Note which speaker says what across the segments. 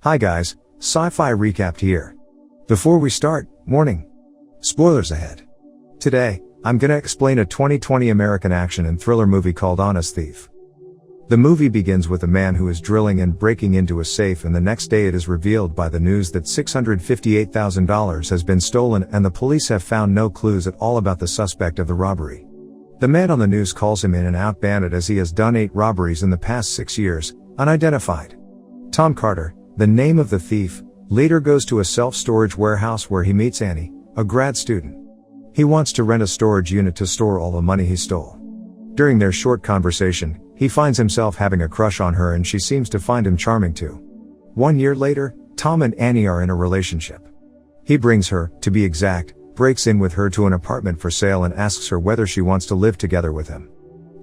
Speaker 1: Hi guys, Sci-Fi Recapped here. Before we start, warning. Spoilers ahead. Today, I'm gonna explain a 2020 American action and thriller movie called Honest Thief. The movie begins with a man who is drilling and breaking into a safe, and the next day it is revealed by the news that $658,000 has been stolen and the police have found no clues at all about the suspect of the robbery. The man on the news calls him in and out bandit as he has done 8 robberies in the past 6 years, unidentified. Tom Carter, the name of the thief, later goes to a self-storage warehouse where he meets Annie, a grad student. He wants to rent a storage unit to store all the money he stole. During their short conversation, he finds himself having a crush on her and she seems to find him charming too. 1 year later, Tom and Annie are in a relationship. He brings her, to be exact, breaks in with her to an apartment for sale and asks her whether she wants to live together with him.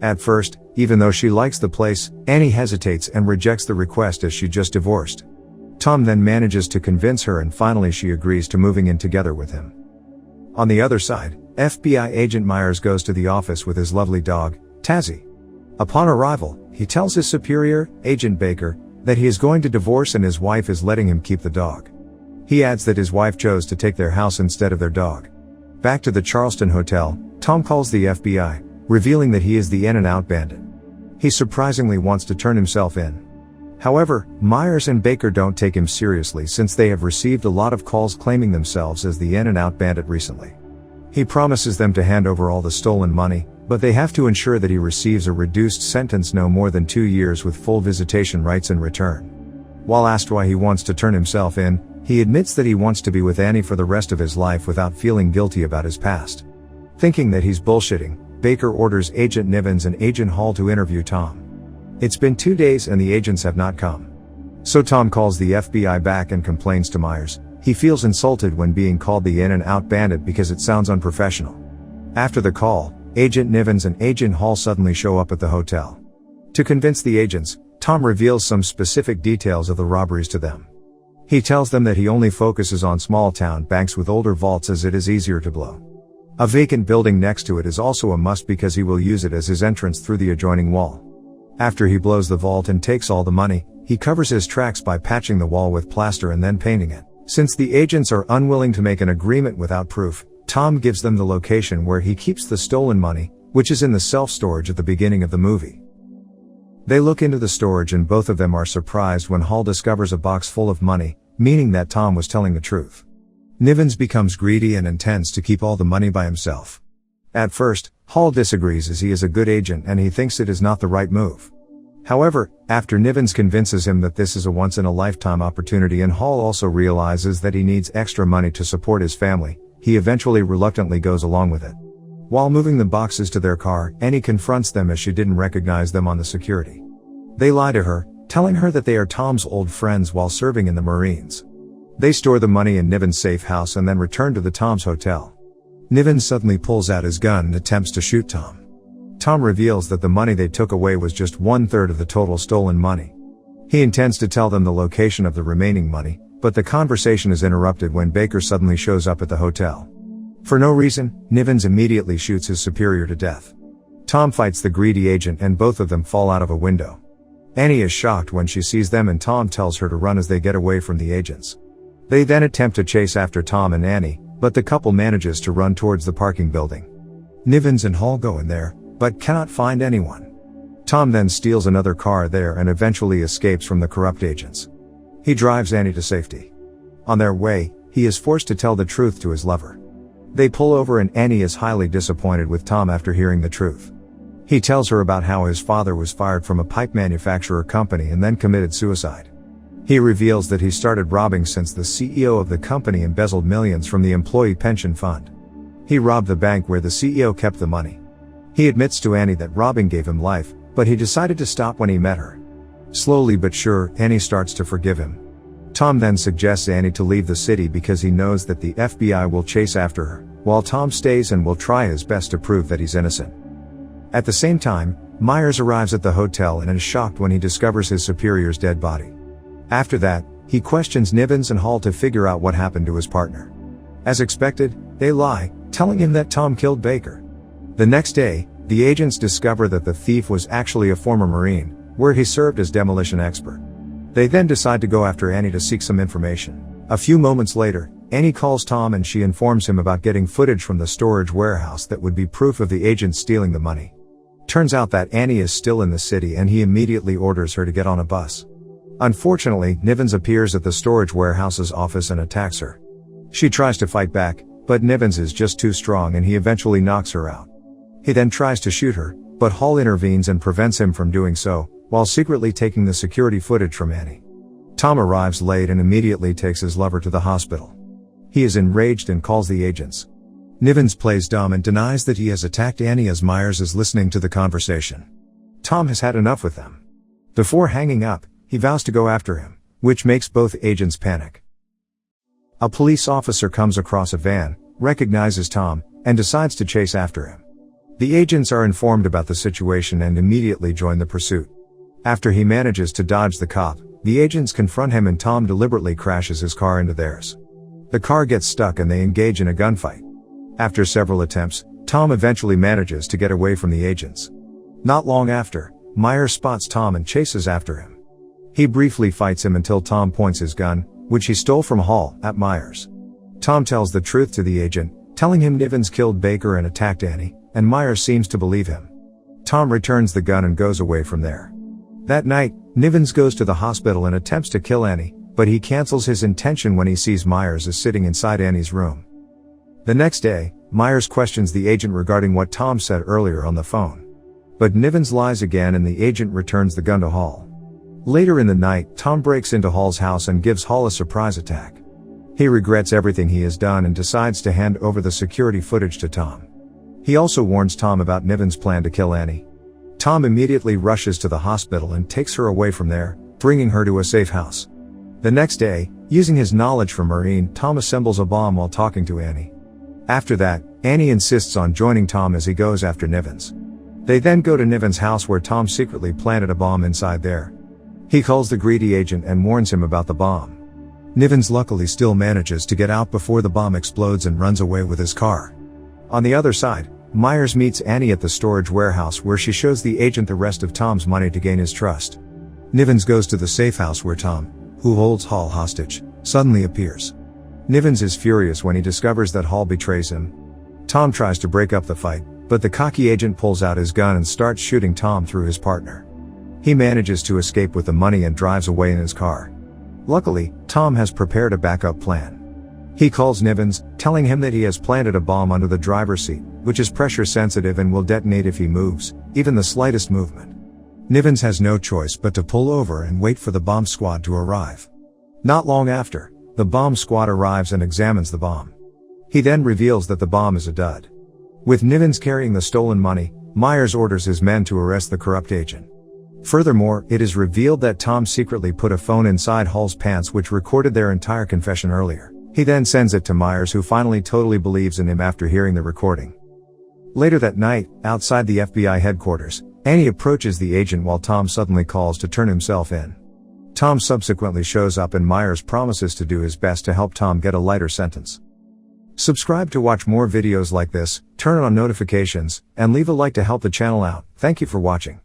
Speaker 1: At first, even though she likes the place, Annie hesitates and rejects the request as she just divorced. Tom then manages to convince her and finally she agrees to moving in together with him. On the other side, FBI agent Myers goes to the office with his lovely dog, Tazzy. Upon arrival, he tells his superior, Agent Baker, that he is going to divorce and his wife is letting him keep the dog. He adds that his wife chose to take their house instead of their dog. Back to the Charleston Hotel, Tom calls the FBI, revealing that he is the in-and-out bandit. He surprisingly wants to turn himself in. However, Myers and Baker don't take him seriously since they have received a lot of calls claiming themselves as the in-and-out bandit recently. He promises them to hand over all the stolen money, but they have to ensure that he receives a reduced sentence no more than 2 years with full visitation rights in return. While asked why he wants to turn himself in, he admits that he wants to be with Annie for the rest of his life without feeling guilty about his past. Thinking that he's bullshitting, Baker orders Agent Nivens and Agent Hall to interview Tom. It's been 2 days and the agents have not come. So Tom calls the FBI back and complains to Myers. He feels insulted when being called the in-and-out bandit because it sounds unprofessional. After the call, Agent Nivens and Agent Hall suddenly show up at the hotel. To convince the agents, Tom reveals some specific details of the robberies to them. He tells them that he only focuses on small-town banks with older vaults as it is easier to blow. A vacant building next to it is also a must because he will use it as his entrance through the adjoining wall. After he blows the vault and takes all the money, he covers his tracks by patching the wall with plaster and then painting it. Since the agents are unwilling to make an agreement without proof, Tom gives them the location where he keeps the stolen money, which is in the self-storage at the beginning of the movie. They look into the storage and both of them are surprised when Hall discovers a box full of money, meaning that Tom was telling the truth. Nivens becomes greedy and intends to keep all the money by himself. At first, Hall disagrees as he is a good agent and he thinks it is not the right move. However, after Nivens convinces him that this is a once-in-a-lifetime opportunity and Hall also realizes that he needs extra money to support his family, he eventually reluctantly goes along with it. While moving the boxes to their car, Annie confronts them as she didn't recognize them on the security. They lie to her, telling her that they are Tom's old friends while serving in the Marines. They store the money in Nivens' safe house and then return to the Tom's hotel. Nivens suddenly pulls out his gun and attempts to shoot Tom. Tom reveals that the money they took away was just 1/3 of the total stolen money. He intends to tell them the location of the remaining money, but the conversation is interrupted when Baker suddenly shows up at the hotel. For no reason, Nivens immediately shoots his superior to death. Tom fights the greedy agent and both of them fall out of a window. Annie is shocked when she sees them and Tom tells her to run as they get away from the agents. They then attempt to chase after Tom and Annie, but the couple manages to run towards the parking building. Nivens and Hall go in there, but cannot find anyone. Tom then steals another car there and eventually escapes from the corrupt agents. He drives Annie to safety. On their way, he is forced to tell the truth to his lover. They pull over and Annie is highly disappointed with Tom after hearing the truth. He tells her about how his father was fired from a pipe manufacturer company and then committed suicide. He reveals that he started robbing since the CEO of the company embezzled millions from the employee pension fund. He robbed the bank where the CEO kept the money. He admits to Annie that robbing gave him life, but he decided to stop when he met her. Slowly but sure, Annie starts to forgive him. Tom then suggests Annie to leave the city because he knows that the FBI will chase after her, while Tom stays and will try his best to prove that he's innocent. At the same time, Myers arrives at the hotel and is shocked when he discovers his superior's dead body. After that, he questions Nivens and Hall to figure out what happened to his partner. As expected, they lie, telling him that Tom killed Baker. The next day, the agents discover that the thief was actually a former Marine, where he served as demolition expert. They then decide to go after Annie to seek some information. A few moments later, Annie calls Tom and she informs him about getting footage from the storage warehouse that would be proof of the agent stealing the money. Turns out that Annie is still in the city and he immediately orders her to get on a bus. Unfortunately, Nivens appears at the storage warehouse's office and attacks her. She tries to fight back, but Nivens is just too strong and he eventually knocks her out. He then tries to shoot her, but Hall intervenes and prevents him from doing so, while secretly taking the security footage from Annie. Tom arrives late and immediately takes his lover to the hospital. He is enraged and calls the agents. Nivens plays dumb and denies that he has attacked Annie as Myers is listening to the conversation. Tom has had enough with them. Before hanging up, he vows to go after him, which makes both agents panic. A police officer comes across a van, recognizes Tom, and decides to chase after him. The agents are informed about the situation and immediately join the pursuit. After he manages to dodge the cop, the agents confront him and Tom deliberately crashes his car into theirs. The car gets stuck and they engage in a gunfight. After several attempts, Tom eventually manages to get away from the agents. Not long after, Myers spots Tom and chases after him. He briefly fights him until Tom points his gun, which he stole from Hall, at Myers. Tom tells the truth to the agent, telling him Nivens killed Baker and attacked Annie, and Myers seems to believe him. Tom returns the gun and goes away from there. That night, Nivens goes to the hospital and attempts to kill Annie, but he cancels his intention when he sees Myers is sitting inside Annie's room. The next day, Myers questions the agent regarding what Tom said earlier on the phone. But Nivens lies again and the agent returns the gun to Hall. Later in the night, Tom breaks into Hall's house and gives Hall a surprise attack. He regrets everything he has done and decides to hand over the security footage to Tom. He also warns Tom about Nivens' plan to kill Annie. Tom immediately rushes to the hospital and takes her away from there, bringing her to a safe house. The next day, using his knowledge from Marine, Tom assembles a bomb while talking to Annie. After that, Annie insists on joining Tom as he goes after Nivens. They then go to Nivens' house where Tom secretly planted a bomb inside there. He calls the greedy agent and warns him about the bomb. Nivens luckily still manages to get out before the bomb explodes and runs away with his car. On the other side, Myers meets Annie at the storage warehouse where she shows the agent the rest of Tom's money to gain his trust. Nivens goes to the safe house where Tom, who holds Hall hostage, suddenly appears. Nivens is furious when he discovers that Hall betrays him. Tom tries to break up the fight, but the cocky agent pulls out his gun and starts shooting Tom through his partner. He manages to escape with the money and drives away in his car. Luckily, Tom has prepared a backup plan. He calls Nivens, telling him that he has planted a bomb under the driver's seat, which is pressure sensitive and will detonate if he moves, even the slightest movement. Nivens has no choice but to pull over and wait for the bomb squad to arrive. Not long after, the bomb squad arrives and examines the bomb. He then reveals that the bomb is a dud. With Nivens carrying the stolen money, Myers orders his men to arrest the corrupt agent. Furthermore, it is revealed that Tom secretly put a phone inside Hall's pants which recorded their entire confession earlier. He then sends it to Myers, who finally totally believes in him after hearing the recording. Later that night, outside the FBI headquarters, Annie approaches the agent while Tom suddenly calls to turn himself in. Tom subsequently shows up and Myers promises to do his best to help Tom get a lighter sentence. Subscribe to watch more videos like this, turn on notifications, and leave a like to help the channel out. Thank you for watching.